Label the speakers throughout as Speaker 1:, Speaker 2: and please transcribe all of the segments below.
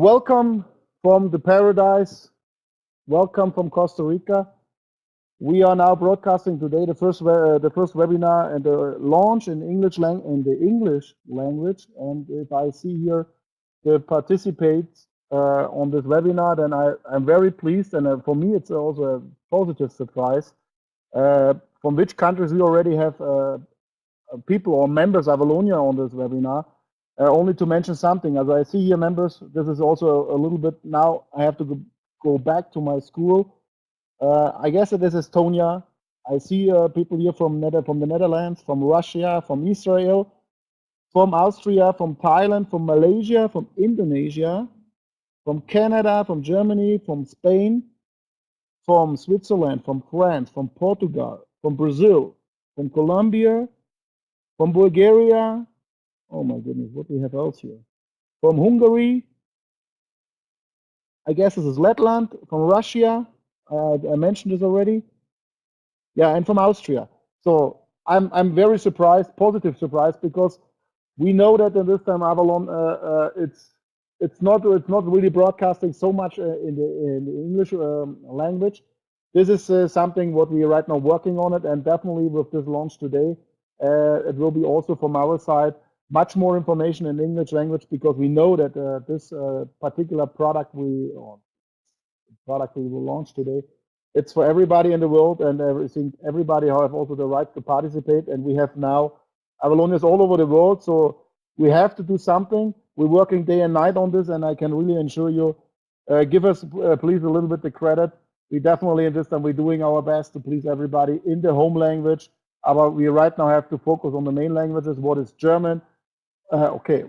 Speaker 1: Welcome from the paradise. Welcome from Costa Rica. We are now broadcasting today the first webinar and the launch in the English language. And if I see here the participants on this webinar, then I'm very pleased. And for me, it's also a positive surprise. From which countries we already have people or members of Avalonia on this webinar. Only to mention something, as I see here members, this is also a little bit, now I have to go back to my school. I guess it is Estonia. I see people here from the Netherlands, from Russia, from Israel, from Austria, from Thailand, from Malaysia, from Indonesia, from Canada, from Germany, from Spain, from Switzerland, from France, from Portugal, from Brazil, from Colombia, from Bulgaria. Oh my goodness, what do we have else here? From Hungary, I guess this is Letland, from Russia, I mentioned this already. Yeah, and from Austria. So I'm very surprised, positive surprised, because we know that in this time Avalon, it's not really broadcasting so much in the English language. This is something what we are right now working on it, and definitely with this launch today, it will be also from our side much more information in English language, because we know that this particular product we will launch today, it's for everybody in the world, and everybody have also the right to participate. And we have now Avalonians all over the world, so we have to do something. We're working day and night on this, and I can really assure you, give us please a little bit the credit. We definitely in this time we're doing our best to please everybody in the home language. But we right now have to focus on the main languages. What is German?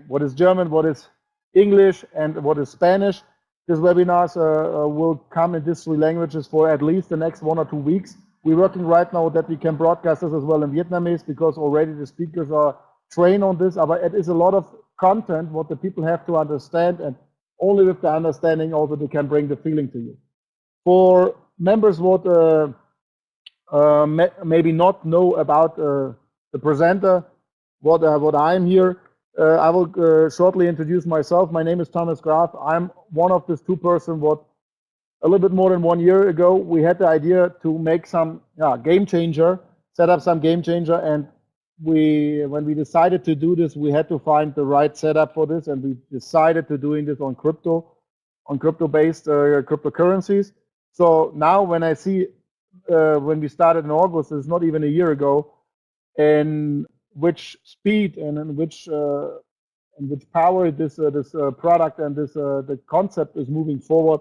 Speaker 1: What is German, what is English, and what is Spanish? These webinars will come in these three languages for at least the next 1 or 2 weeks. We're working right now that we can broadcast this as well in Vietnamese, because already the speakers are trained on this. But it is a lot of content what the people have to understand, and only with the understanding also they can bring the feeling to you. For members what maybe not know about the presenter, what I'm here, I will shortly introduce myself. My name is Thomas Graf. I'm one of these two persons what a little bit more than 1 year ago we had the idea to make some game changer, set up some game changer, and when we decided to do this, we had to find the right setup for this, and we decided to doing this on crypto-based cryptocurrencies. So now when I see when we started in August, it's not even a year ago, and which speed and in which power this product and the concept is moving forward,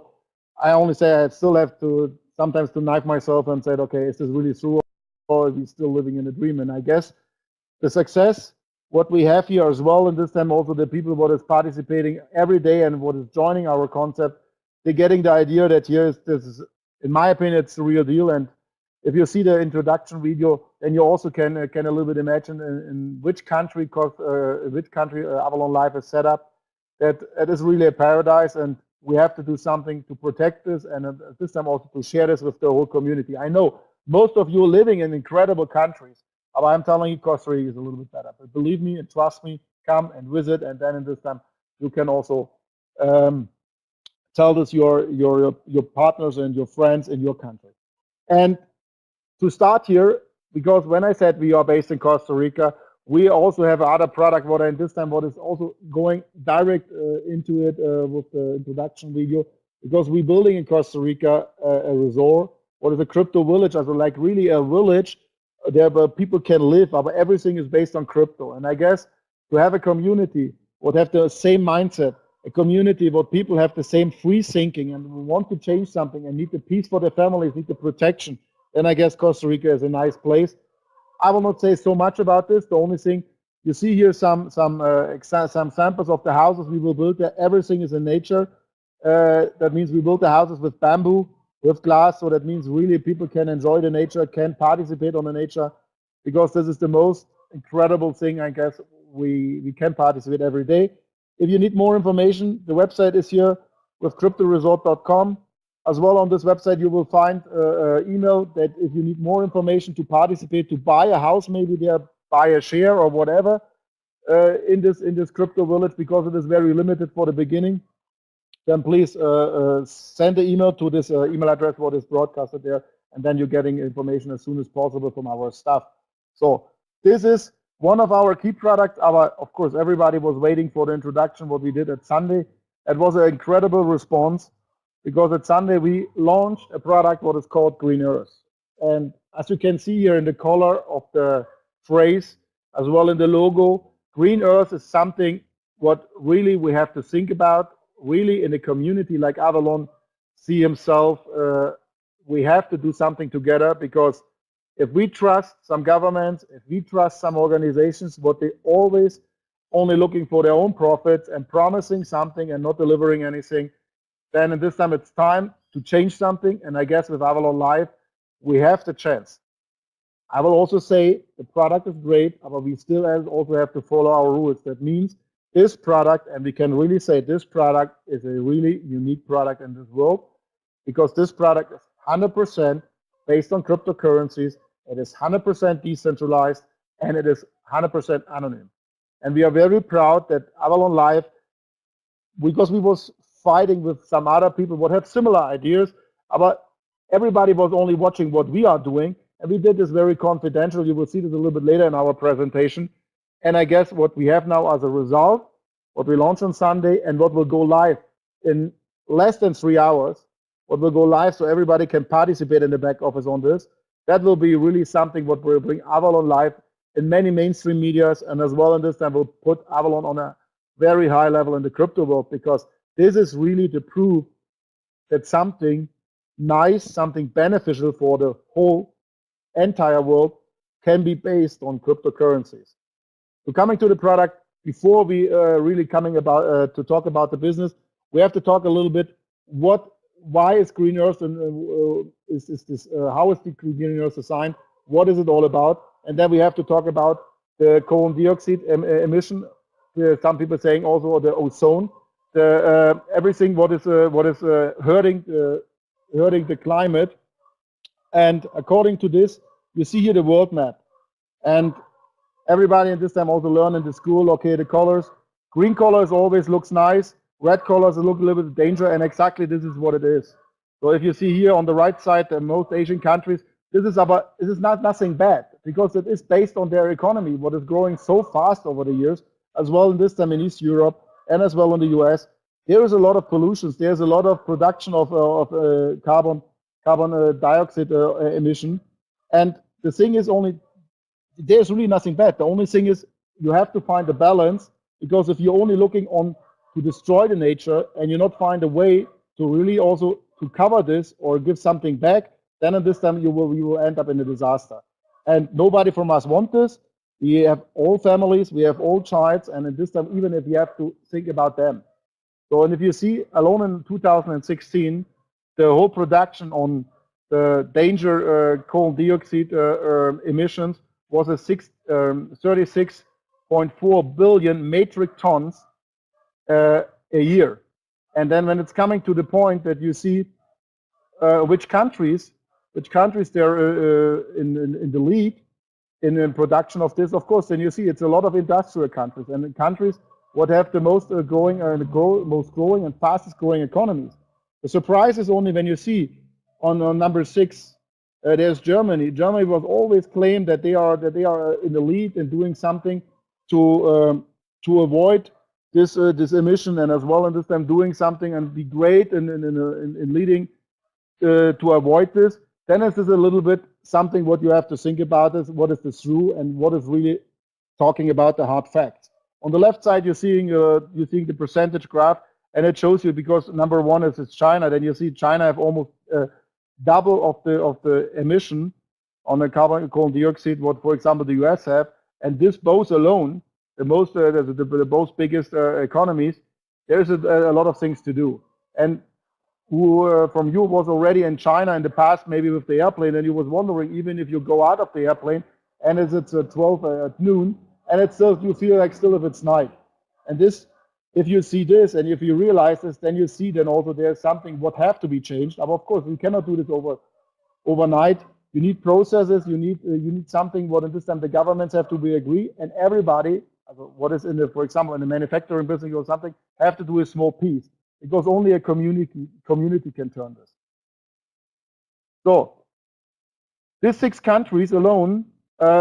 Speaker 1: I only say I still have to sometimes to knife myself and say, okay, is this really true, or are we still living in a dream? And I guess the success what we have here as well, and this time also the people what is participating every day and what is joining our concept, they're getting the idea that here is this, in my opinion, it's the real deal. And if you see the introduction video, then you also can a little bit imagine in which country Avalon Live is set up. That it is really a paradise, and we have to do something to protect this, and at this time also to share this with the whole community. I know most of you are living in incredible countries, but I'm telling you, Costa Rica is a little bit better. But believe me and trust me, come and visit, and then in this time you can also tell this your partners and your friends in your country. And to start here, because when I said we are based in Costa Rica, we also have other product what is also going direct into it with the introduction video, because we're building in Costa Rica a resort, what is a crypto village, also like really a village there where people can live, but everything is based on crypto. And I guess to have a community would have the same mindset, a community where people have the same free thinking and want to change something and need the peace for their families, need the protection, then I guess Costa Rica is a nice place. I will not say so much about this. The only thing you see here, some samples of the houses we will build there. Everything is in nature. That means we build the houses with bamboo, with glass. So that means really people can enjoy the nature, can participate on the nature, because this is the most incredible thing. I guess we can participate every day. If you need more information, the website is here with cryptoresort.com. As well, on this website, you will find email that if you need more information to participate, to buy a house, maybe there, buy a share or whatever in this crypto village, because it is very limited for the beginning. then please send the email to this email address what is broadcasted there, and then you're getting information as soon as possible from our staff. So this is one of our key products. Of course, everybody was waiting for the introduction, what we did at Sunday. It was an incredible response, because at Sunday we launched a product what is called Green Earth. And as you can see here in the color of the phrase, as well in the logo, Green Earth is something what really we have to think about, really in a community like Avalon, see himself, we have to do something together, because if we trust some governments, if we trust some organizations, what they always only looking for their own profits and promising something and not delivering anything, then in this time it's time to change something. And I guess with Avalon Live, we have the chance. I will also say the product is great, but we still also have to follow our rules. That means this product, and we can really say this product is a really unique product in this world, because this product is 100% based on cryptocurrencies. It is 100% decentralized, and it is 100% anonymous. And we are very proud that Avalon Live, because we was fighting with some other people what have similar ideas, but everybody was only watching what we are doing, and we did this very confidential. You will see this a little bit later in our presentation. And I guess what we have now as a result, what we launched on Sunday and what will go live in less than 3 hours, what will go live so everybody can participate in the back office on this, that will be really something what will bring Avalon live in many mainstream medias, and as well in this time will put Avalon on a very high level in the crypto world, because this is really to prove that something nice, something beneficial for the whole entire world can be based on cryptocurrencies. So coming to the product, before we really coming about to talk about the business, we have to talk a little bit why is Green Earth and how is the Green Earth designed? What is it all about? And then we have to talk about the coal dioxide emission. Some people saying also the ozone, everything what is hurting the climate. And according to this, you see here the world map. And everybody in this time also learn in the school, okay, the colors. Green colors always looks nice. Red colors look a little bit danger, and exactly this is what it is. So if you see here on the right side, most Asian countries, this is not nothing bad, because it is based on their economy, what is growing so fast over the years, as well in this time in East Europe and as well in the US. There is a lot of pollutions. There's a lot of production of carbon dioxide emission, and the thing is there's really nothing bad. The only thing is you have to find a balance, because if you're only looking on to destroy the nature and you not find a way to really also to cover this or give something back, then at this time you will end up in a disaster. And nobody from us want this. We have all families, we have all childs, and at this time, even if you have to think about them. So, and if you see alone in 2016, the whole production on the danger coal dioxide emissions was a 36.4 billion metric tons a year. And then when it's coming to the point that you see which countries they're in the lead in production of this, of course, then you see it's a lot of industrial countries, and the countries what have the most growing and fastest growing economies. The surprise is only when you see on number 6 there's Germany. Germany was always claimed that they are in the lead in doing something to avoid this emission, and as well in this time doing something and be great in leading to avoid this. Then this is a little bit something what you have to think about is what is the true and what is really talking about the hard facts. On the left side you're seeing the percentage graph, and it shows you, because number 1 is China. Then you see China have almost double of the emission on the carbon dioxide what, for example, the US have, and this both alone, the most biggest economies, there's a lot of things to do. And who from you was already in China in the past, maybe with the airplane, and you was wondering, even if you go out of the airplane and it's 12 at noon, and it's still, you feel like still if it's night. And this, if you see this and if you realize this, then you see then also there's something what have to be changed. But of course, we cannot do this overnight. You need processes. You need something. What in this time the governments have to be agree, and everybody, what is in the, for example, in the manufacturing business or something, have to do a small piece. because only a community can turn this. So these 6 countries alone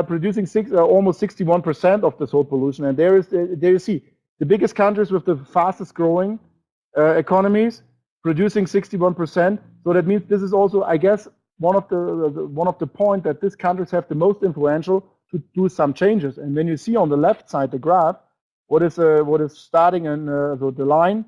Speaker 1: producing almost 61% of this whole pollution. And there you see the biggest countries with the fastest growing economies producing 61%. So that means this is also, I guess, one of the point that these countries have the most influential to do some changes. And when you see on the left side the graph, what is starting in so the line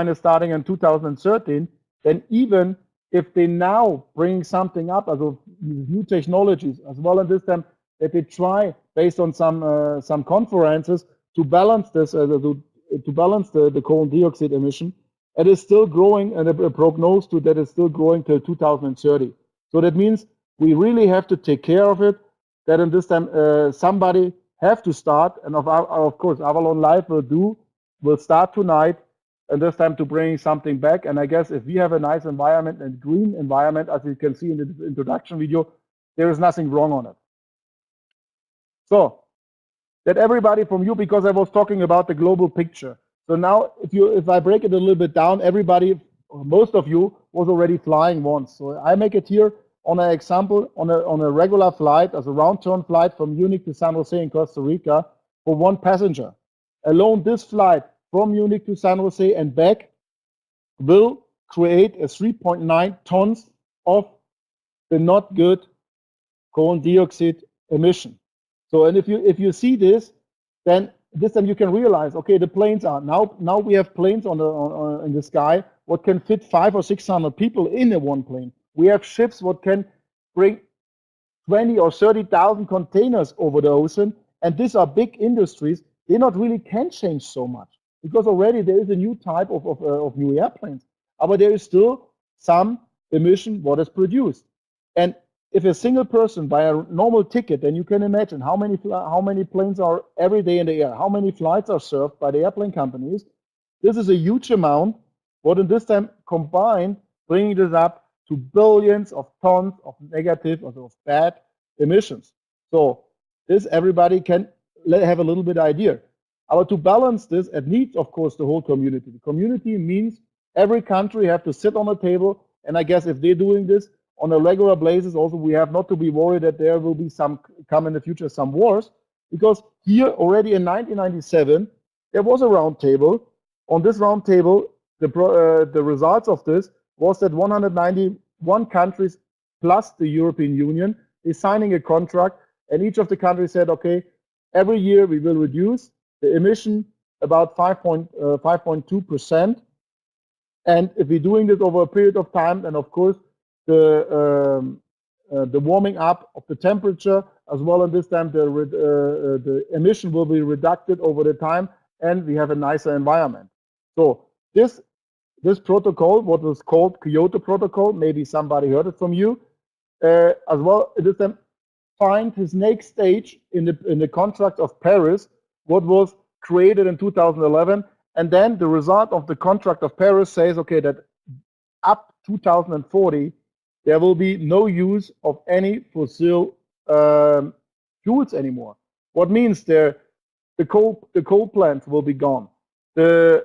Speaker 1: is starting in 2013, then even if they now bring something up, also new technologies, as well as this time that they try based on some conferences to balance this, to balance the coal dioxide emission, it is still growing, and a prognosis to that is still growing till 2030. So that means we really have to take care of it. That in this time somebody have to start, and of course Avalon Live will start tonight. And this time to bring something back. And I guess if we have a nice environment and green environment, as you can see in the introduction video, there is nothing wrong on it. So that everybody from you, because I was talking about the global picture. So now if I break it a little bit down, everybody, most of you was already flying once. So I make it here on an example on a regular flight, as a round turn flight from Munich to San Jose in Costa Rica for 1 passenger. Alone this flight from Munich to San Jose and back will create a 3.9 tons of the not good coal dioxide emission. So, and if you see this, then this time you can realize, okay, the planes are now we have planes in the sky what can fit 500 or 600 people in a one plane. We have ships what can bring 20 or 30,000 containers over the ocean, and these are big industries. They not really can change so much, because already there is a new type of new airplanes, but there is still some emission what is produced. And if a single person buy a normal ticket, then you can imagine how many planes are every day in the air, how many flights are served by the airplane companies. This is a huge amount, what in this time combined, bringing this up to billions of tons of negative or of bad emissions. So this everybody can have a little bit idea. But to balance this, it needs, of course, the whole community. The community means every country have to sit on a table, and I guess if they're doing this on a regular basis, also we have not to be worried that there will be come in the future some wars, because here already in 1997 there was a round table. On this round table, the results of this was that 191 countries plus the European Union is signing a contract, and each of the countries said, okay, every year we will reduce the emission about 5.2%, and if we're doing this over a period of time, then of course the warming up of the temperature, as well as this time the emission will be reduced over the time, and we have a nicer environment. So this protocol, what was called Kyoto Protocol, maybe somebody heard it from you, as well. This time find his next stage in the contract of Paris, what was created in 2011, and then the result of the contract of Paris says, okay, that up 2040 there will be no use of any fossil fuels anymore. What means the coal plants will be gone. The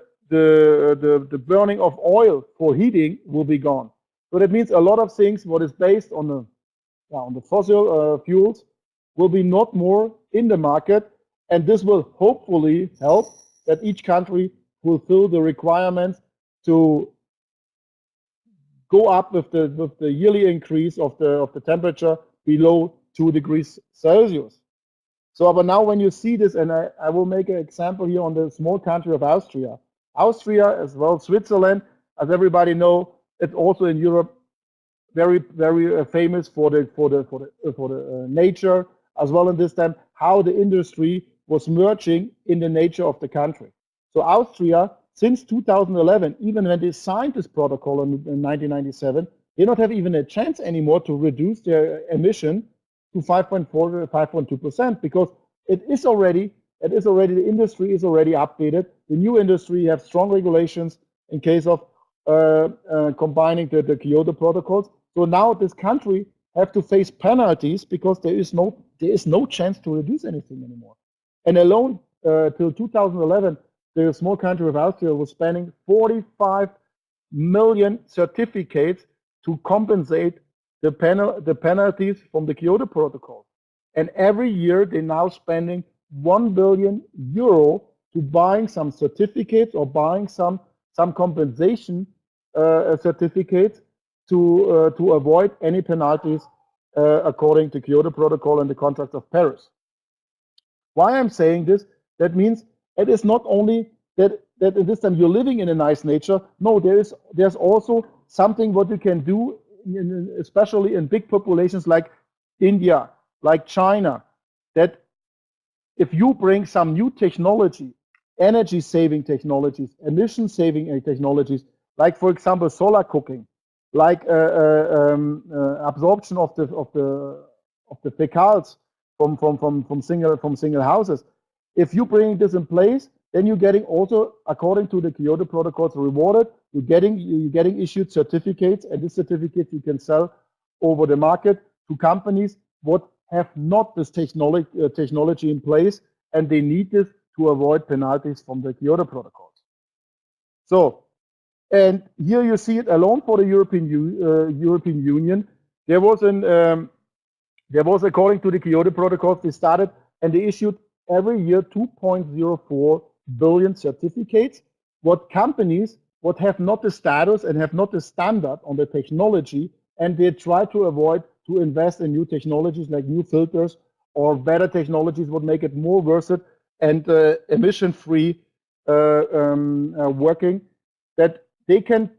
Speaker 1: burning of oil for heating will be gone. So that means a lot of things what is based on the fossil fuels will be not more in the market. And this will hopefully help that each country fulfill the requirements to go up with the yearly increase of the temperature below 2 degrees Celsius. So, but now when you see this, and I will make an example here on the small country of Austria. Austria as well, Switzerland, as everybody know, it's also in Europe very famous for the nature, as well in this time how the industry was merging in the nature of the country. So Austria, since 2011, even when they signed this protocol in 1997, they don't have even a chance anymore to reduce their emission to 5.4 to 5.2%, because the industry is already updated. The new industry have strong regulations in case of combining the Kyoto protocols. So now this country have to face penalties because there is no chance to reduce anything anymore. And alone till 2011, the small country of Austria was spending 45 million certificates to compensate the penalties from the Kyoto Protocol. And every year they're now spending 1 billion euro to buying some certificates or buying some compensation certificates to avoid any penalties according to Kyoto Protocol and the Contract of Paris. Why I'm saying this, that means it is not only that in this time you're living in a nice nature. No, there's also something what you can do, especially in big populations like India, like China, that if you bring some new technology, energy saving technologies, emission saving technologies, like for example solar cooking, like absorption of the fecals from single houses. If you bring this in place, then you're getting also, according to the Kyoto Protocols, rewarded. You're getting issued certificates, and this certificate you can sell over the market to companies what have not this technology in place, and they need this to avoid penalties from the Kyoto Protocols. So, and here you see it alone for the European Union. There was according to the Kyoto Protocols, they started and they issued every year 2.04 billion certificates. What companies what have not the status and have not the standard on the technology, and they try to avoid to invest in new technologies like new filters or better technologies would make it more worth it and emission-free working, that they can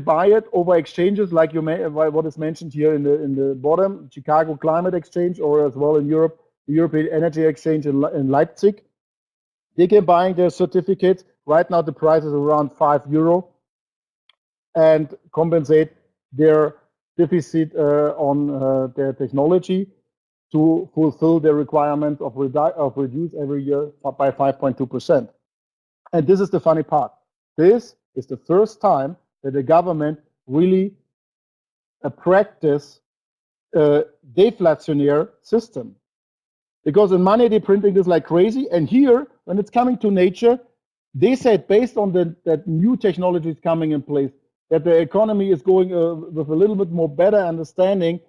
Speaker 1: buy it over exchanges like what is mentioned here in the bottom, Chicago Climate Exchange, or as well in Europe, the European Energy Exchange in Leipzig. They can buy their certificates. Right now the price is around €5 and compensate their deficit on their technology to fulfill the requirement of reduce every year by 5.2%. And this is the funny part. This is the first time that the government really practice a deflationary system. Because in money, they're printing this like crazy. And here, when it's coming to nature, they said based on that new technologies coming in place, that the economy is going with a little bit more better understanding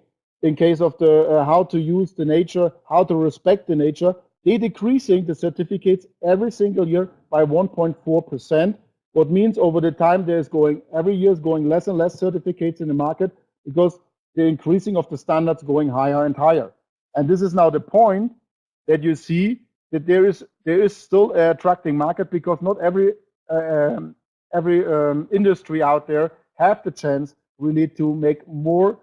Speaker 1: in case of the how to use the nature, how to respect the nature. They're decreasing the certificates every single year by 1.4%. What means over the time there's going, every year is going less and less certificates in the market because the increasing of the standards going higher and higher. And this is now the point that you see that there is still an attracting market, because not every industry out there have the chance really to make more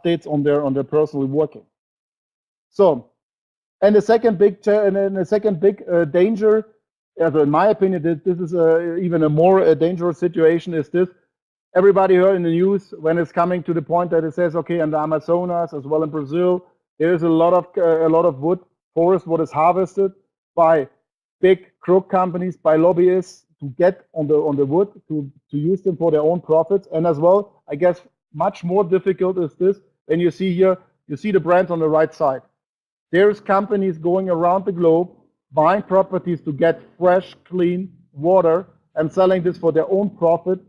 Speaker 1: updates on their personal working. So, and the second big danger, in my opinion, this is even a more dangerous situation, is this. Everybody heard in the news when it's coming to the point that it says, okay, in the Amazonas as well in Brazil, there is a lot of wood forest what is harvested by big crook companies, by lobbyists to get on the wood to use them for their own profits. And as well, I guess much more difficult is this. When you see here, you see the brands on the right side. There's companies going around the globe buying properties to get fresh, clean water and selling this for their own profit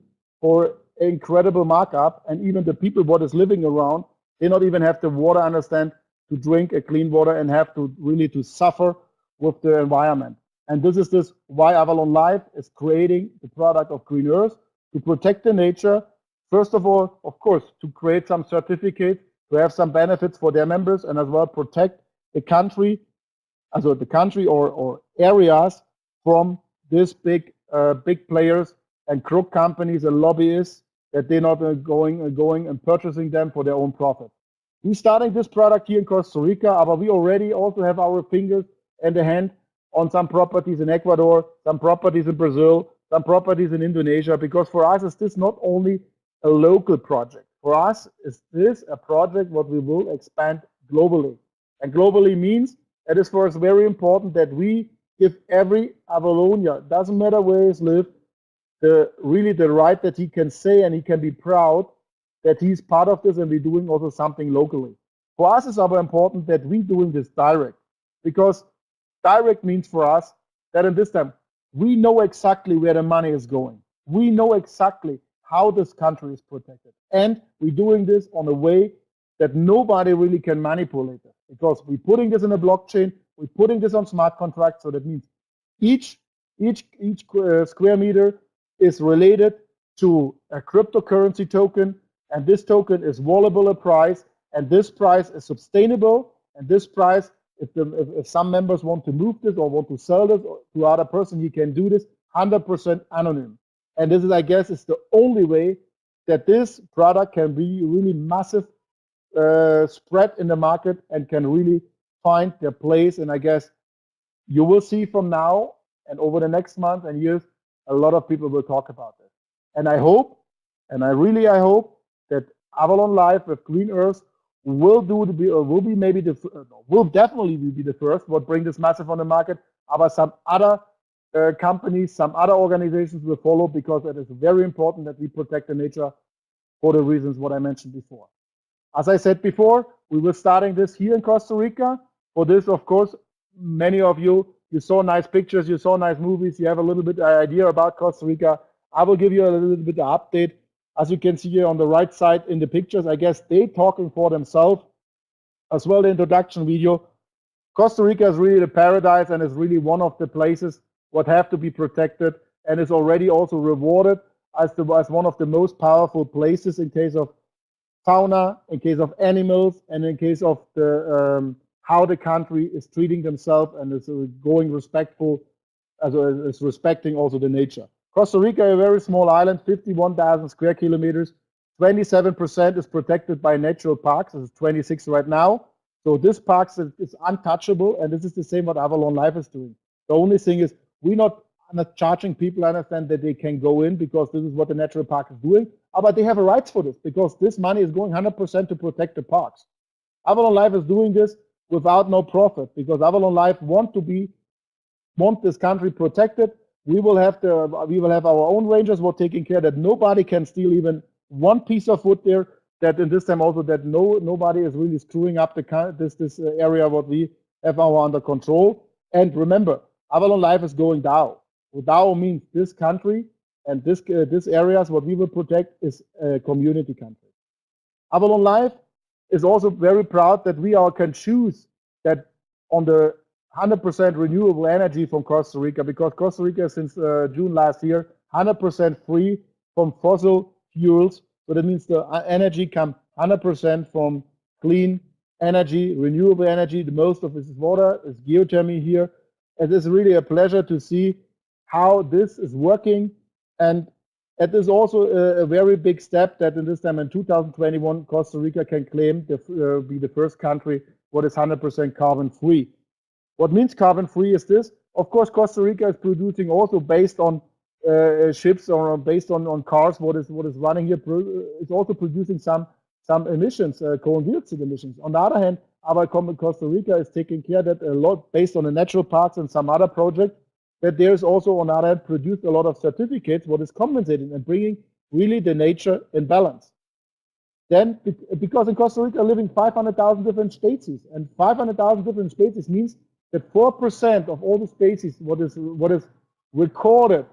Speaker 1: for incredible markup. And even the people what is living around, they not even have the water, understand, to drink a clean water and have to really to suffer with the environment. And this is why Avalon Life is creating the product of Green Earth to protect the nature. First of all, of course, to create some certificates, to have some benefits for their members, and as well protect the country, also the country or areas from these big players and crook companies and lobbyists, that they're not going and purchasing them for their own profit. We're starting this product here in Costa Rica, but we already also have our fingers and the hand on some properties in Ecuador, some properties in Brazil, some properties in Indonesia, because for us, is this not only a local project. For us, is this a project what we will expand globally. And globally means it is for us very important that we give every Avalonian, doesn't matter where he lives, really the right that he can say and he can be proud that he's part of this, and we're doing also something locally. For us, it's aber important that we're doing this direct, because direct means for us that in this time, we know exactly where the money is going. We know exactly how this country is protected. And we're doing this on a way that nobody really can manipulate it, because we're putting this in a blockchain, we're putting this on smart contracts. So that means each square meter is related to a cryptocurrency token, and this token is valuable a price, and this price is sustainable, and this price, if some members want to move this or want to sell this to other person, you can do this 100% anonym. And this is, I guess, is the only way that this product can be really massive spread in the market and can really find their place. And I guess you will see from now and over the next month and years, a lot of people will talk about this. And I hope, and I hope that Avalon Live with Green Earth will definitely be the first what bring this massive on the market. But some other companies, some other organizations will follow, because it is very important that we protect the nature for the reasons what I mentioned before. As I said before, we were starting this here in Costa Rica. For this, of course, many of you saw nice pictures, you saw nice movies, you have a little bit idea about Costa Rica. I will give you a little bit of update. As you can see here on the right side in the pictures, I guess they talking for themselves, as well the introduction video. Costa Rica is really the paradise and is really one of the places what have to be protected, and is already also rewarded as one of the most powerful places in case of fauna, in case of animals, and in case of the how the country is treating themselves and is going respectful, as is respecting also the nature. Costa Rica, a very small island, 51,000 square kilometers. 27% is protected by natural parks. It's 26 right now. So this park is untouchable, and this is the same what Avalon Life is doing. The only thing is we're not charging people. I understand that they can go in because this is what the natural park is doing, but they have a rights for this, because this money is going 100% to protect the parks. Avalon Life is doing this without no profit, because Avalon Life want this country protected. We will have our own rangers who are taking care that nobody can steal even one piece of wood there. That in this time also that nobody is really screwing up this area what we have under control. And remember, Avalon Life is going DAO. DAO means this country and this areas what we will protect is a community country. Avalon Life is also very proud that we can choose that on the 100% renewable energy from Costa Rica, because Costa Rica since June last year 100% free from fossil fuels. So that means the energy comes 100% from clean energy, renewable energy. The most of it is water, is geothermal here. It is really a pleasure to see how this is working, and it is also a very big step that in this time in 2021 Costa Rica can claim to be the first country what is 100% carbon free. What means carbon free is this? Of course, Costa Rica is producing also based on ships or based on cars. What is running here is also producing some emissions, coal dioxide emissions. On the other hand, Avalon Costa Rica is taking care that a lot based on the natural parks and some other project, that there is also on the other hand produced a lot of certificates what is compensating and bringing really the nature in balance. Then, because in Costa Rica are living 500,000 different species, and 500,000 different species means that 4% of all the species what is recorded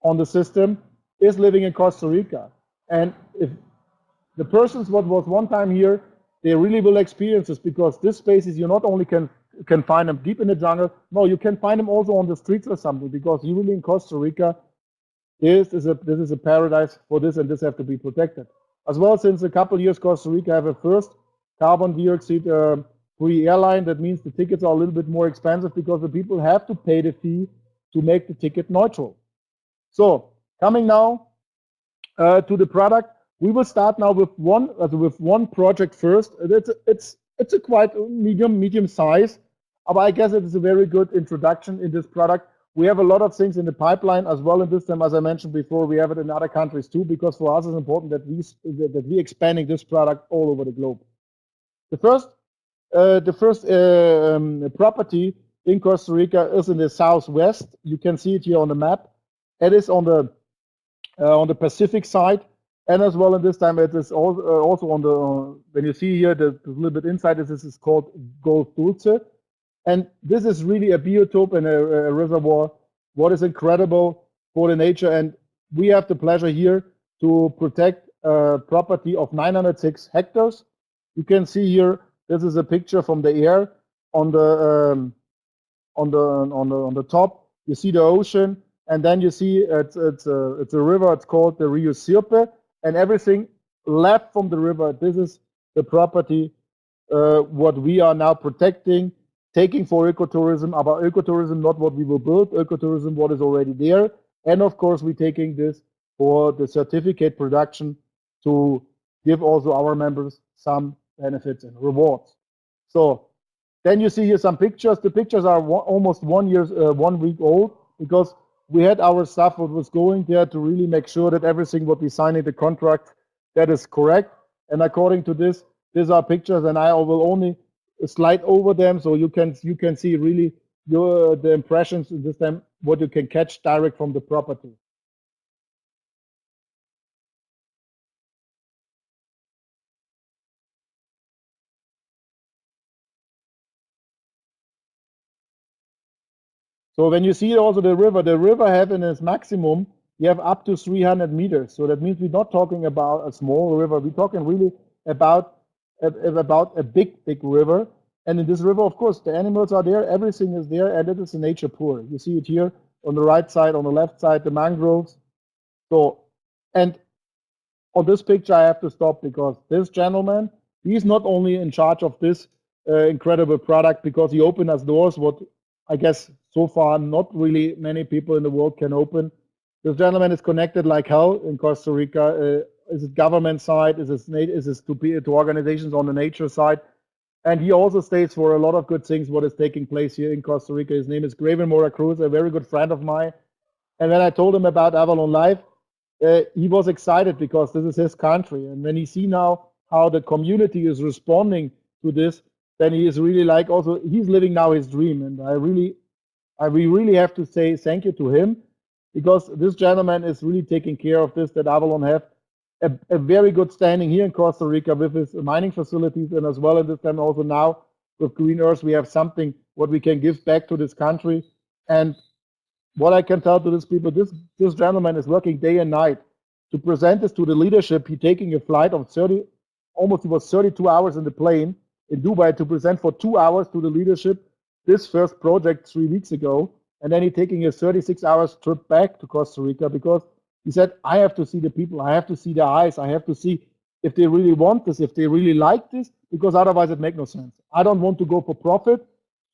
Speaker 1: on the system is living in Costa Rica. And if the persons what was one time here, they really will experience this, because this species you not only can find them deep in the jungle, no, you can find them also on the streets or something, because you really in Costa Rica, this is a paradise for this, and this have to be protected. As well, since a couple of years, Costa Rica have a first carbon dioxide free airline. That means the tickets are a little bit more expensive because the people have to pay the fee to make the ticket neutral. So coming now to the product, we will start now with one project first. It's a quite medium size, but I guess it is a very good introduction in this product. We have a lot of things in the pipeline as well in this time, as I mentioned before. We have it in other countries too, because for us it's important that we expanding this product all over the globe. The first property in Costa Rica is in the southwest. You can see it here on the map. It is on the Pacific side, and as well in this time it is also on the when you see here the little bit inside, this is called Golf Dulce. And this is really a biotope and a reservoir, what is incredible for the nature. And we have the pleasure here to protect a property of 906 hectares. You can see here, this is a picture from the air on the top. You see the ocean, and then you see it's a river. It's called the Rio Sirpe, and everything left from the river. This is the property what we are now protecting, taking for ecotourism. About ecotourism, not what we will build. Ecotourism, what is already there, and of course we're taking this for the certificate production to give also our members some benefits and rewards. So then you see here some pictures. The pictures are almost 1 week old, because we had our staff what was going there to really make sure that everything what we signed in the contract, that is correct. And according to this, these are pictures, and I will only slide over them so you can see really the impressions this time, what you can catch direct from the property. So when you see also the river have in its maximum, you have up to 300 meters. So that means we're not talking about a small river. We're talking really about a big river. And in this river, of course, the animals are there, everything is there, and it is a nature pool. You see it here on the right side, on the left side, the mangroves. So, and on this picture, I have to stop, because this gentleman, he's not only in charge of this incredible product, because he opened us doors, what I guess so far not really many people in the world can open. This gentleman is connected like hell in Costa Rica. Is it government side? Is it to organizations on the nature side? And he also stays for a lot of good things what is taking place here in Costa Rica. His name is Graven Mora Cruz, a very good friend of mine. And when I told him about Avalon Life, he was excited, because this is his country. And when he see now how the community is responding to this, then he is really like, also he's living now his dream. And we really have to say thank you to him, because this gentleman is really taking care of this, that Avalon have a very good standing here in Costa Rica with his mining facilities, and as well as this time also now with Green Earth, we have something what we can give back to this country. And what I can tell to these people, this gentleman is working day and night to present this to the leadership. He's taking a flight of 32 hours in the plane in Dubai to present for 2 hours to the leadership this first project 3 weeks ago. And then he's taking a 36 hours trip back to Costa Rica, because he said, I have to see the people, I have to see their eyes, I have to see if they really want this, if they really like this, because otherwise it makes no sense. I don't want to go for profit.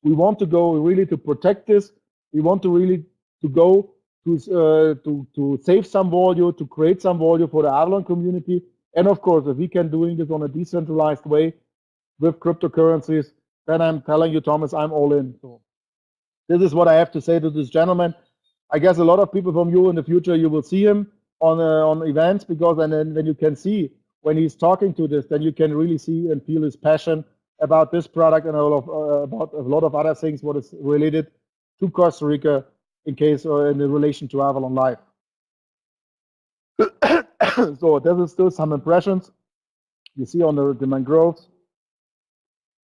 Speaker 1: We want to go really to protect this. We want to really to go to save some value, to create some value for the Avalon community. And of course, if we can doing this on a decentralized way with cryptocurrencies, then I'm telling you, Thomas, I'm all in. So this is what I have to say to this gentleman. I guess a lot of people from you in the future, you will see him on events, because and then when you can see when he's talking to this, then you can really see and feel his passion about this product and about a lot of other things what is related to Costa Rica in case or in relation to Avalon Life. So there is still some impressions you see on the mangroves,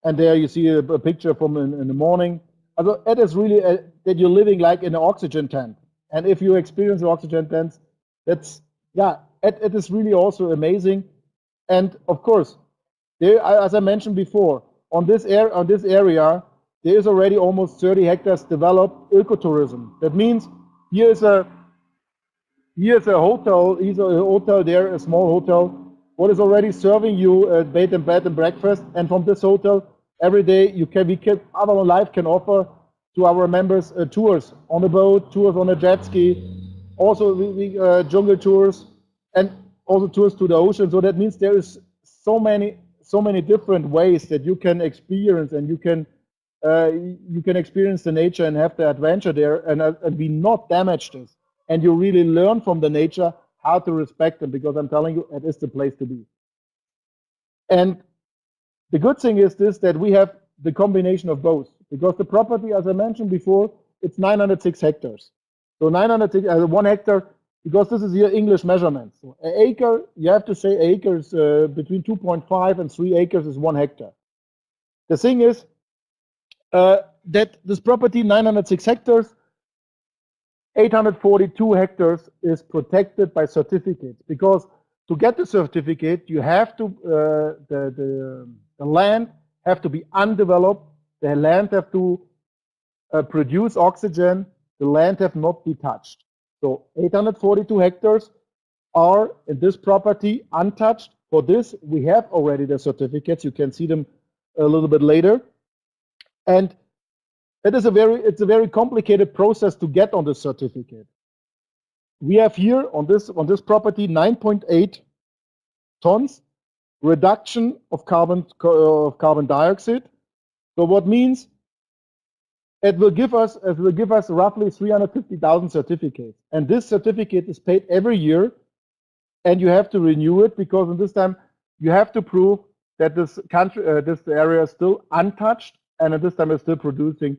Speaker 1: and there you see a picture from in the morning. Also, it is really that you're living like in an oxygen tent. And if you experience the oxygen tents, that's, yeah, it is really also amazing. And of course, there, as I mentioned before, on this area, there is already almost 30 hectares developed ecotourism. That means here's a hotel there, a small hotel, what is already serving you a bed and breakfast. And from this hotel, every day Avalon Life can offer to our members tours on a boat, tours on a jet ski, also jungle tours, and also tours to the ocean. So that means there is so many different ways that you can experience, and you can experience the nature and have the adventure there, and be not damaged this. And you really learn from the nature how to respect them, because I'm telling you, it is the place to be. And the good thing is this, that we have the combination of both, because the property, as I mentioned before, it's 906 hectares. So 906, 1 hectare, because this is your English measurement. So an acre, you have to say acres, between 2.5 and 3 acres is 1 hectare. The thing is, that this property, 906 hectares, 842 hectares is protected by certificates, because to get the certificate, you have to the land have to be undeveloped, the land have to produce oxygen, the land have not be touched. So 842 hectares are in this property untouched. For this, we have already the certificates. You can see them a little bit later. And it's a very complicated process to get on this certificate. We have here on this property 9.8 tons reduction of carbon dioxide. So what means it will give us roughly 350,000 certificates, and this certificate is paid every year, and you have to renew it, because in this time you have to prove that this area is still untouched, and at this time it's still producing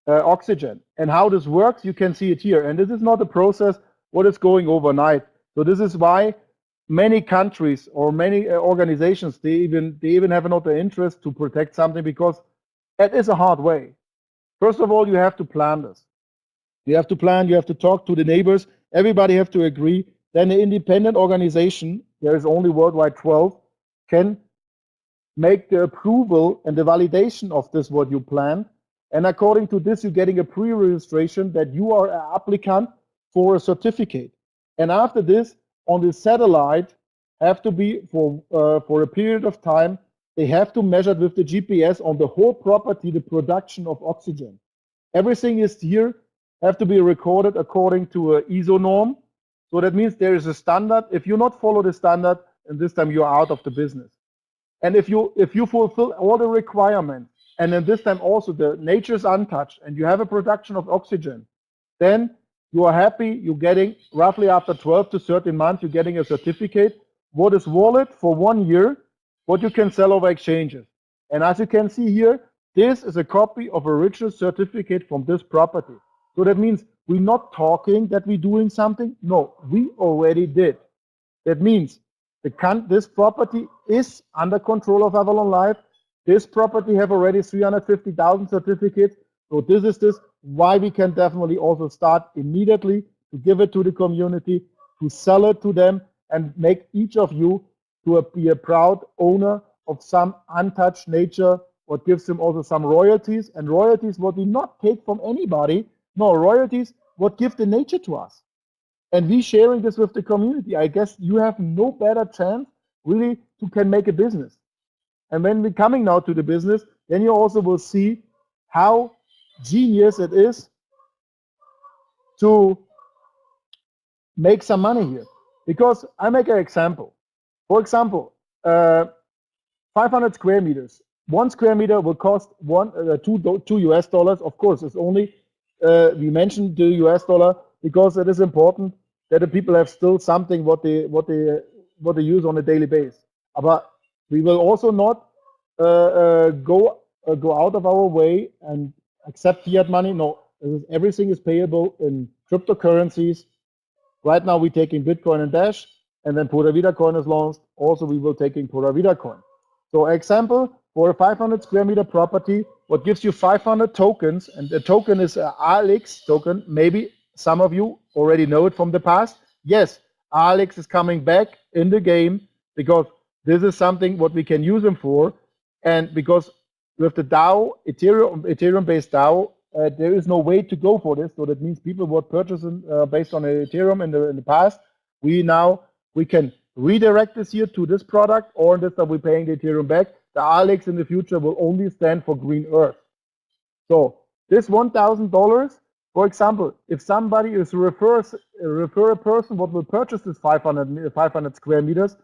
Speaker 1: oxygen. And how this works, you can see it here. And this is not a process what is going overnight. So this is why many countries or many organizations, they even have not the interest to protect something, because it is a hard way. First of all, you have to plan this. You have to plan, you have to talk to the neighbors, everybody have to agree. Then the independent organization, there is only worldwide 12, can make the approval and the validation of this what you planned. And according to this, you're getting a pre-registration that you are an applicant for a certificate. And after this, on the satellite, have to be for a period of time, they have to measure with the GPS on the whole property the production of oxygen. Everything is here, have to be recorded according to an ISO norm. So that means there is a standard. If you not follow the standard, and this time you are out of the business. And if you fulfill all the requirements, and then this time also the nature is untouched, and you have a production of oxygen, then you are happy. You're getting roughly after 12 to 13 months, you're getting a certificate. What is valid for 1 year, what you can sell over exchanges. And as you can see here, this is a copy of original certificate from this property. So that means we're not talking that we're doing something. No, we already did. That means this property is under control of Avalon Life. This property have already 350,000 certificates. So this is why we can definitely also start immediately to give it to the community, to sell it to them, and make each of you to be a proud owner of some untouched nature, what gives them also some royalties. And royalties what we not take from anybody. No, royalties what give the nature to us. And we sharing this with the community. I guess you have no better chance really to can make a business. And when we're coming now to the business, then you also will see how genius it is to make some money here. Because I make an example. For example, 500 square meters. 1 square meter will cost $2 US. Of course, it's only we mentioned the US dollar because it is important that the people have still something what they use on a daily basis. But we will also not go out of our way and accept fiat money. No, everything is payable in cryptocurrencies. Right now we're taking Bitcoin and Dash, and then Pura Vida coin is launched. Also, we will taking Pura Vida coin. So, example, for a 500 square meter property, what gives you 500 tokens, and the token is an ALX token. Maybe some of you already know it from the past. Yes, ALX is coming back in the game because this is something what we can use them for, and because with the DAO, Ethereum-based DAO, there is no way to go for this. So that means people were purchasing based on Ethereum in the past. We can redirect this here to this product, or in this that we're paying the Ethereum back. The ALX in the future will only stand for green earth. So this $1,000, for example, if somebody is refer a person what will purchase this 500 square meters,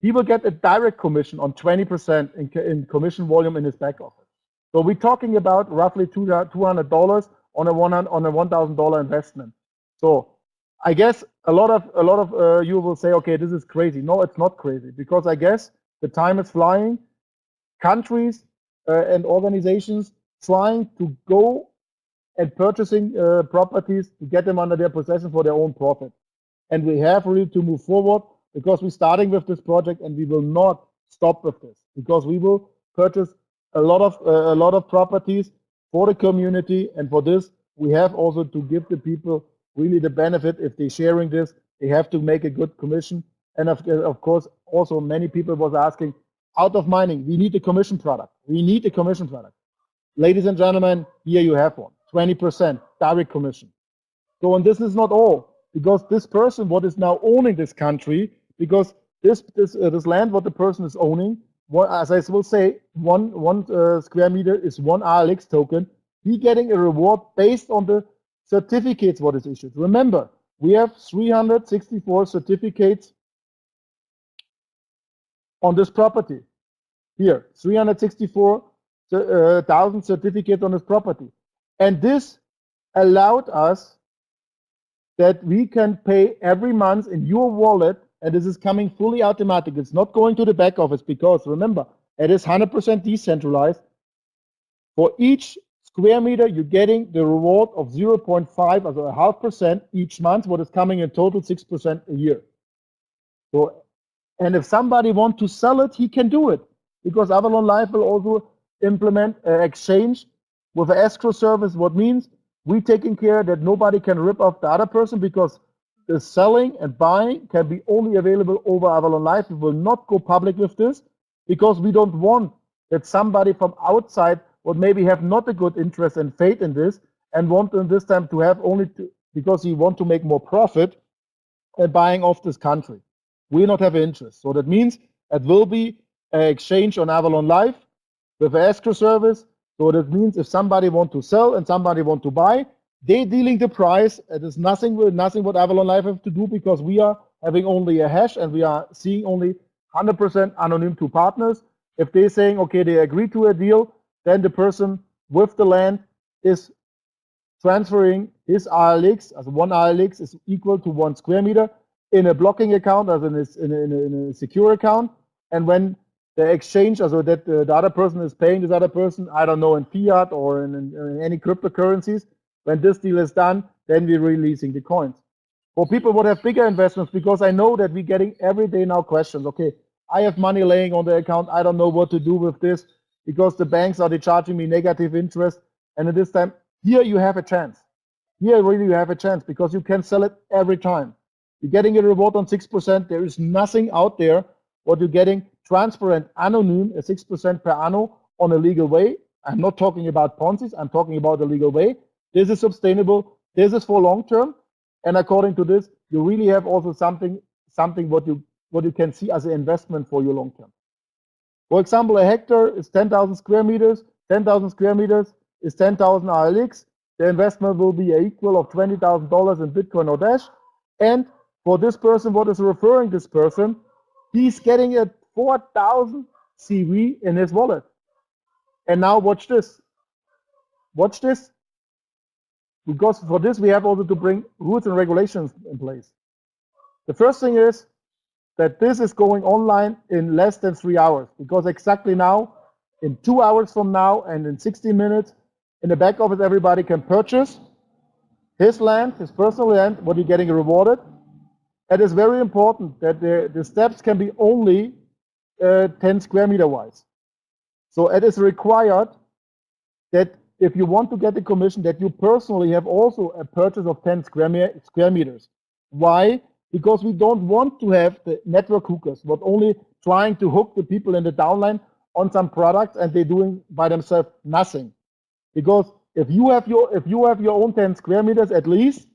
Speaker 1: he will get a direct commission on 20% in commission volume in his back office. So we're talking about roughly $200 on a $1,000 investment. So I guess a lot of you will say, okay, this is crazy. No, it's not crazy, because I guess the time is flying. Countries and organizations trying to go and purchasing properties to get them under their possession for their own profit. And we have really to move forward, because we're starting with this project, and we will not stop with this, because we will purchase a lot of properties for the community, and for this, we have also to give the people really the benefit. If they're sharing this, they have to make a good commission. And of course, also many people was asking, out of mining, we need a commission product. We need a commission product. Ladies and gentlemen, here you have one, 20% direct commission. So, and this is not all, because this person, what is now owning this country, because this land, what the person is owning, as I will say, one square meter is one RLX token. He getting a reward based on the certificates what is issued. Remember, we have 364 certificates on this property. Here, 364,000 certificates on this property. And this allowed us that we can pay every month in your wallet, and this is coming fully automatic. It's not going to the back office, because remember, it is 100% decentralized. For each square meter, you're getting the reward of 0.5, also a 0.5% each month, what is coming in total 6% a year. So, and if somebody wants to sell it, he can do it, because Avalon Life will also implement an exchange with an escrow service, what means we taking care that nobody can rip off the other person, because the selling and buying can be only available over Avalon Life. We will not go public with this, because we don't want that somebody from outside would maybe have not a good interest and faith in this, and want in this time to have only because he want to make more profit and buying off this country. We not have interest. So that means it will be an exchange on Avalon Life with an escrow service. So that means if somebody want to sell and somebody want to buy, they dealing the price. It is nothing what Avalon Life have to do, because we are having only a hash and we are seeing only 100% anonymous to partners. If they're saying, okay, they agree to a deal, then the person with the land is transferring his RLX, as one RLX is equal to 1 square meter in a blocking account, as in a secure account. And when the exchange, also that the other person is paying this other person, I don't know, in fiat or in any cryptocurrencies, when this deal is done, then we're releasing the coins. For people who have bigger investments, because I know that we're getting every day now questions, okay, I have money laying on the account, I don't know what to do with this, because the banks are charging me negative interest. And at this time, here you have a chance. Here really you have a chance, because you can sell it every time. You're getting a reward on 6%. There is nothing out there what you're getting transparent, anonym, a 6% per anno on a legal way. I'm not talking about Ponzi's, I'm talking about the legal way. This is sustainable, this is for long term, and according to this, you really have also something what you can see as an investment for your long term. For example, a hectare is 10,000 square meters. 10,000 square meters is 10,000 RLX. The investment will be equal of $20,000 in Bitcoin or Dash. And for this person, what is referring this person, he's getting a 4,000 CV in his wallet. And now watch this. Watch this. Because for this, we have also to bring rules and regulations in place. The first thing is that this is going online in less than 3 hours, because exactly now, in 2 hours from now and in 60 minutes, in the back office, everybody can purchase his land, his personal land, what you're getting rewarded. It is very important that the steps can be only 10 square meter wise. So it is required that if you want to get the commission, that you personally have also a purchase of 10 square meters. Why? Because we don't want to have the network hookers, but only trying to hook the people in the downline on some products, and they're doing by themselves nothing. Because if you have your own 10 square meters at least,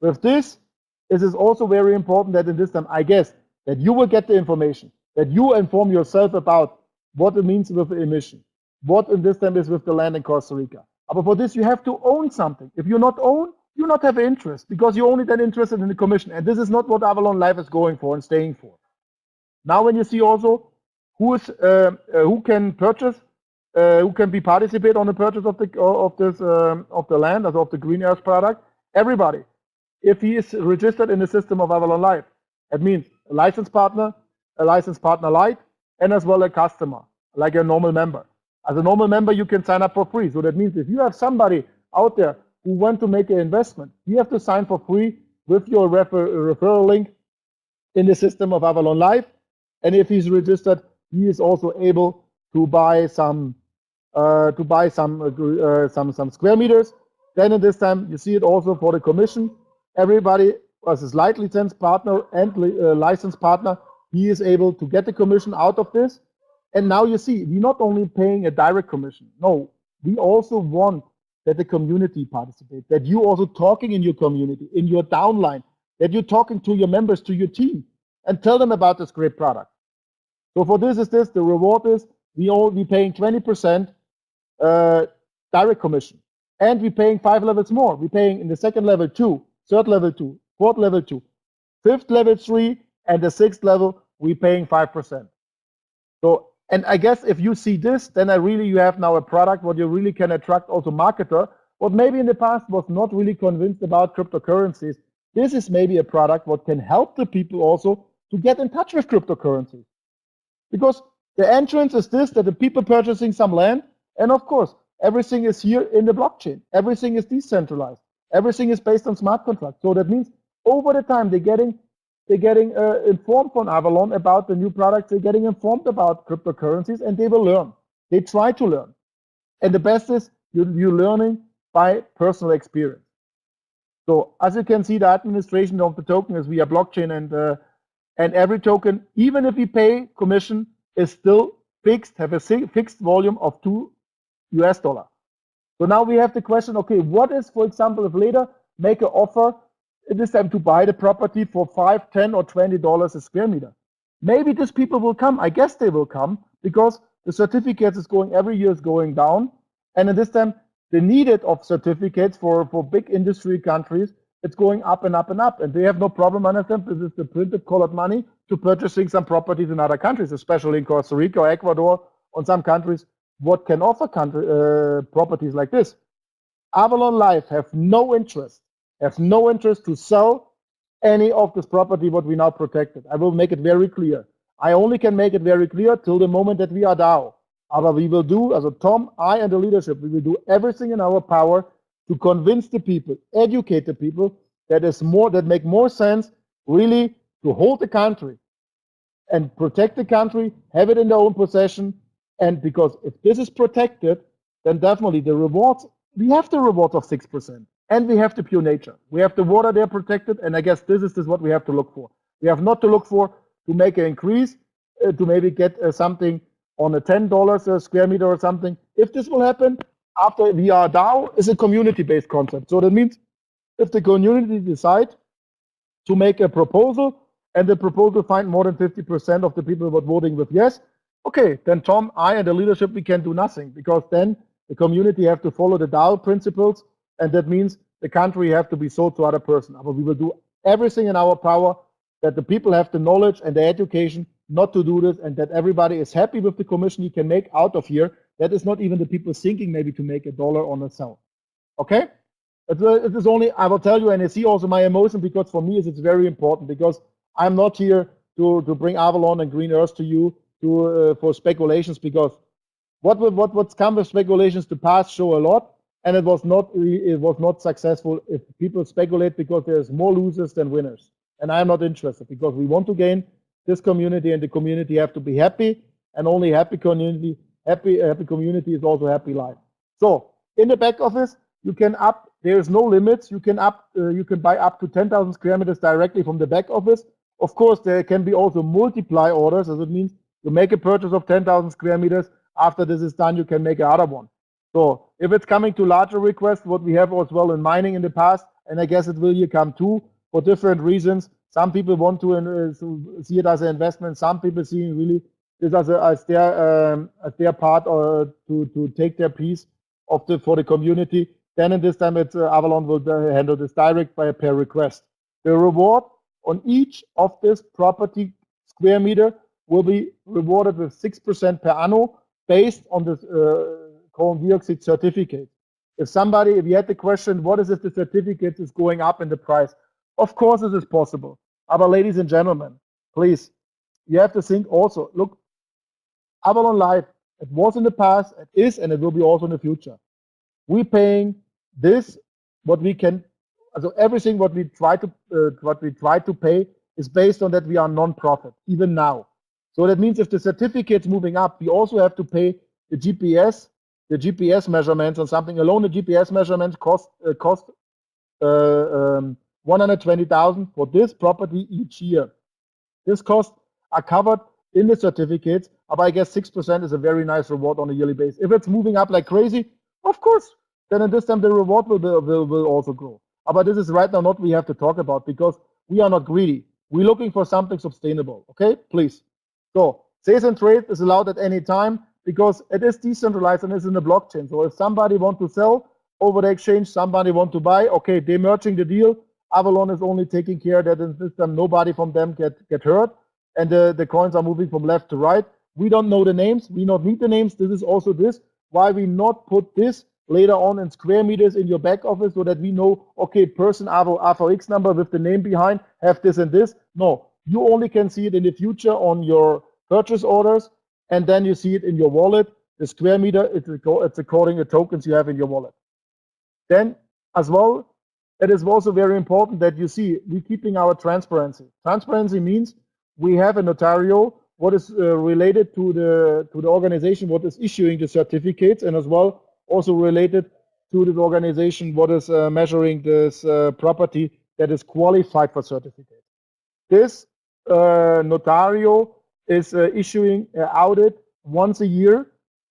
Speaker 1: with this, it is also very important that in this time, I guess, that you will get the information, that you inform yourself about what it means with the emission, what in this time is with the land in Costa Rica. But for this, you have to own something. If you not own, you not have interest, because you're only then interested in the commission. And this is not what Avalon Life is going for and staying for. Now, when you see also who can purchase, who can be participate on the purchase of the land, also of the green earth product, everybody. If he is registered in the system of Avalon Life, it means a licensed partner light, and as well a customer, like a normal member. As a normal member, you can sign up for free. So that means if you have somebody out there who want to make an investment, you have to sign for free with your referral link in the system of Avalon Life. And if he's registered, he is also able to buy some to buy some square meters. Then in this time, you see it also for the commission. Everybody as a light license partner and license partner, he is able to get the commission out of this. And now you see, we're not only paying a direct commission. No, we also want that the community participates, that you also talking in your community, in your downline, that you're talking to your members, to your team, and tell them about this great product. So for this is this, the reward is we paying 20% direct commission. And we're paying 5 levels more. We're paying in the second level 2, third level 2, fourth level 2, fifth level 3, and the sixth level, we're paying 5%. So, and I guess if you see this, then you have now a product what you really can attract also marketer, what maybe in the past was not really convinced about cryptocurrencies. This is maybe a product what can help the people also to get in touch with cryptocurrencies. Because the entrance is this, that the people purchasing some land, and of course, everything is here in the blockchain. Everything is decentralized. Everything is based on smart contracts. So that means over the time they're getting informed from Avalon about the new products. They're getting informed about cryptocurrencies, and they will learn. They try to learn. And the best is you're learning by personal experience. So as you can see, the administration of the token is via blockchain, and every token, even if we pay commission, is still fixed, have a fixed volume of $2. So now we have the question, okay, what is, for example, if later make an offer, this time to buy the property for $5, $10, or $20 a square meter? Maybe these people will come. I guess they will come because the certificates is going, every year is going down. And in this time, the needed of certificates for big industry countries, it's going up and up and up. And they have no problem, understand, this is the printed colored money to purchasing some properties in other countries, especially in Costa Rica or Ecuador, or some countries, what can offer properties like this. Avalon Life have no interest to sell any of this property what we now protected. I will make it very clear. I only can make it very clear till the moment that we are DAO. But we will do, as a Tom, I and the leadership, we will do everything in our power to convince the people, educate the people that make more sense really to hold the country and protect the country, have it in their own possession. And because if this is protected, then definitely the rewards, we have the rewards of 6%. And we have the pure nature. We have the water there protected, and I guess this is what we have to look for. We have not to look for to make an increase, to maybe get something on a $10 a square meter or something. If this will happen, after we are DAO, is a community-based concept. So that means if the community decide to make a proposal, and the proposal find more than 50% of the people who are voting with yes, okay, then Tom, I, and the leadership, we can do nothing, because then the community have to follow the DAO principles, and that means the country have to be sold to other person. But we will do everything in our power that the people have the knowledge and the education not to do this, and that everybody is happy with the commission you can make out of here. That is not even the people thinking maybe to make $1 on a cell. Okay? It is only, I will tell you, and I see also my emotion, because for me it's very important, because I'm not here to bring Avalon and Green Earth to you for speculations, because what's come with speculations, the past show a lot. And it was not successful if people speculate, because there's more losers than winners. And I'm not interested, because we want to gain this community, and the community have to be happy, and only happy community is also happy life. So in the back office, you can there's no limits. You can buy up to 10,000 square meters directly from the back office. Of course, there can be also multiply orders, as it means you make a purchase of 10,000 square meters. After this is done, you can make another one. So if it's coming to larger requests, what we have as well in mining in the past, and I guess it will here come too, for different reasons. Some people want to see it as an investment. Some people see really this as their part, or to take their piece for the community. Then in this time, Avalon will handle this direct by a per request. The reward on each of this property square meter will be rewarded with 6% per annum based on this carbon dioxide certificate. If you had the question, what is if the certificate is going up in the price? Of course this is possible. But ladies and gentlemen, please, you have to think also, look, Avalon Life, it was in the past, it is, and it will be also in the future. We're paying this, what we can, so everything what we try to pay is based on that we are non-profit, even now. So that means if the certificate's moving up, we also have to pay the GPS, the GPS measurements on something. Alone the GPS measurements cost 120,000 for this property each year. This costs are covered in the certificates, but I guess 6% is a very nice reward on a yearly basis. If it's moving up like crazy, of course, then in this time the reward will also grow. But this is right now not what we have to talk about, because we are not greedy. We're looking for something sustainable. Okay, please. So sales and trade is allowed at any time because it is decentralized and is in the blockchain. So if somebody want to sell over the exchange, somebody want to buy, okay, they're merging the deal. Avalon is only taking care that in the system nobody from them get hurt, and the coins are moving from left to right. We don't know the names. We not need the names. This is also this. Why we not put this later on in square meters in your back office so that we know, okay, person AVX number with the name behind have this and this. No, you only can see it in the future on your purchase orders, and then you see it in your wallet. The square meter, it's according to tokens you have in your wallet. Then as well, it is also very important that you see we're keeping our transparency. Transparency means we have a notario what is related to the organization what is issuing the certificates, and as well also related to the organization what is measuring this property that is qualified for certificate. This notario is issuing an audit once a year,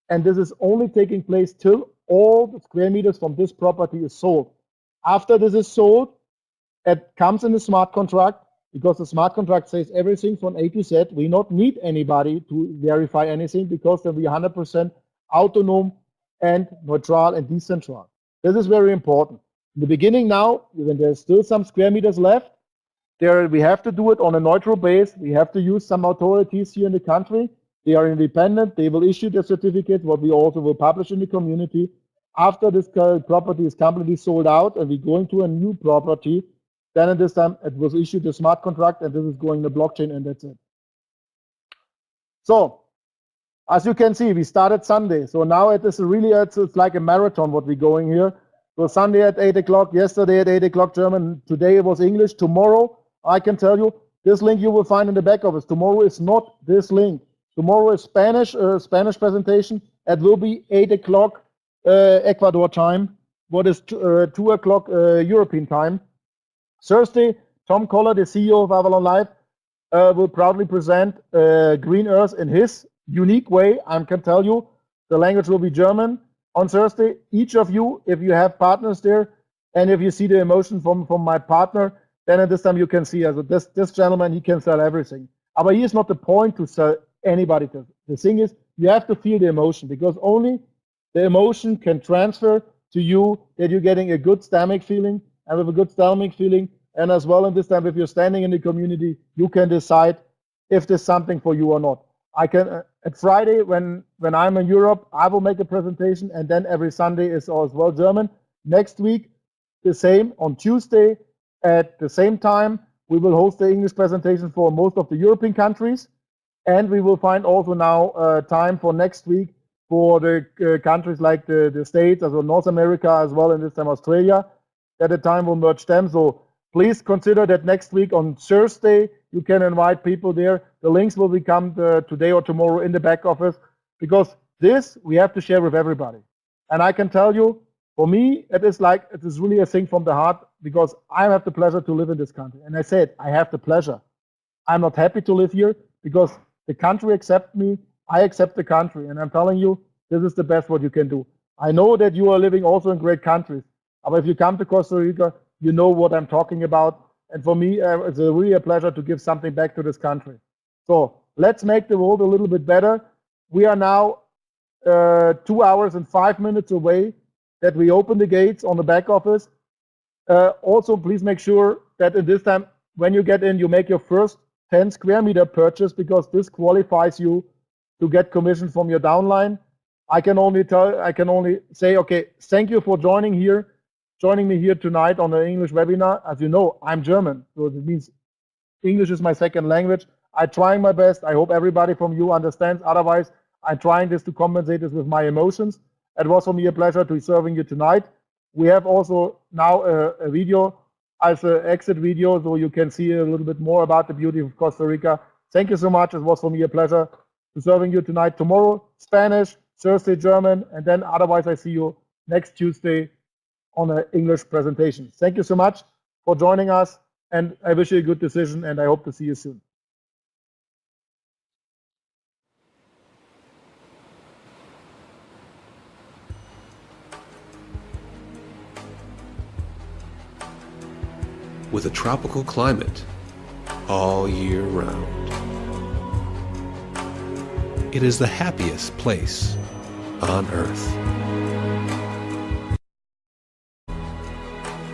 Speaker 1: and this is only taking place till all the square meters from this property is sold. After this is sold, it comes in the smart contract, because the smart contract says everything from A to Z. We not need anybody to verify anything, because then we 100% autonomous and neutral and decentral. This is very important. In the beginning now, when there's still some square meters left, we have to do it on a neutral base. We have to use some authorities here in the country. They are independent. They will issue the certificate, what we also will publish in the community. After this property is completely sold out and we're going to a new property, then at this time it was issued a smart contract, and this is going to the blockchain, and that's it. So as you can see, we started Sunday. So now it is really, it's like a marathon what we're going here. So Sunday at 8 o'clock, yesterday at 8 o'clock German, today it was English. Tomorrow, I can tell you, this link you will find in the back office. Tomorrow is not this link. Tomorrow is Spanish presentation. It will be 8 o'clock Ecuador time, what is 2 o'clock European time. Thursday, Tom Koller, the CEO of Avalon Live, will proudly present Green Earth in his unique way. I can tell you, the language will be German. On Thursday, each of you, if you have partners there, and if you see the emotion from my partner, then at this time you can see, as this gentleman, he can sell everything. But he is not the point to sell anybody. The thing is, you have to feel the emotion, because only the emotion can transfer to you that you're getting a good stomach feeling, and with a good stomach feeling, and as well in this time, if you're standing in the community, you can decide if there's something for you or not. I can at Friday when I'm in Europe, I will make a presentation, and then every Sunday is as well German. Next week, the same. On Tuesday at the same time, we will host the English presentation for most of the European countries, and we will find also now time for next week for the countries like the States, as well North America, as well in this time Australia. At the time we'll merge them. So please consider that next week on Thursday, you can invite people there. The links will become today or tomorrow in the back office, because this we have to share with everybody. And I can tell you, for me, it is really a thing from the heart, because I have the pleasure to live in this country. And I said, I have the pleasure. I'm not happy to live here because the country accepts me. I accept the country. And I'm telling you, this is the best what you can do. I know that you are living also in great countries. But if you come to Costa Rica, you know what I'm talking about. And for me, it's really a pleasure to give something back to this country. So let's make the world a little bit better. We are now 2 hours and 5 minutes away that we open the gates on the back office. Also, please make sure that in this time, when you get in, you make your first 10 square meter purchase, because this qualifies you to get commission from your downline. I can only say, okay, thank you for joining me here tonight on the English webinar. As you know, I'm German, so it means English is my second language. I'm trying my best. I hope everybody from you understands. Otherwise, I'm trying this to compensate this with my emotions. It was for me a pleasure to be serving you tonight. We have also now a video as an exit video, so you can see a little bit more about the beauty of Costa Rica. Thank you so much. It was for me a pleasure to serving you tonight. Tomorrow, Spanish, Thursday German, and then otherwise I see you next Tuesday on an English presentation. Thank you so much for joining us, and I wish you a good decision, and I hope to see you soon.
Speaker 2: With a tropical climate all year round, it is the happiest place on Earth.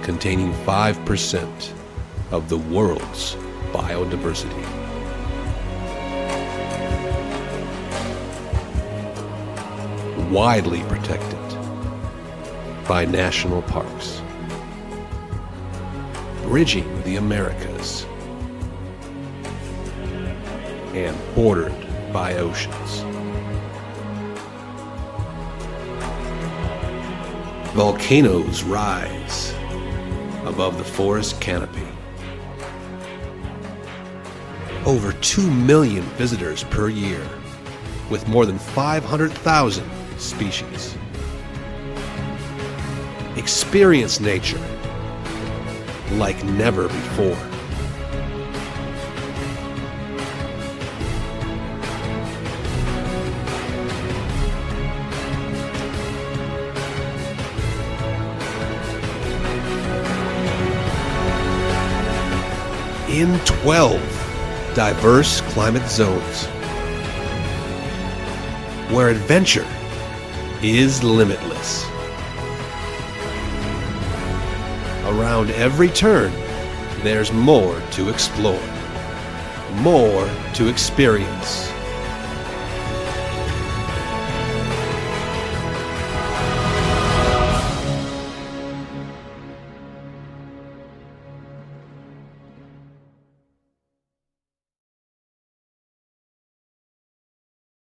Speaker 2: Containing 5% of the world's biodiversity. Widely protected by national parks. Bridging the Americas and bordered by oceans. Volcanoes rise above the forest canopy. Over 2 million visitors per year, with more than 500,000 species. Experience nature like never before. In 12 diverse climate zones, where adventure is limitless. Around every turn, there's more to explore, more to experience.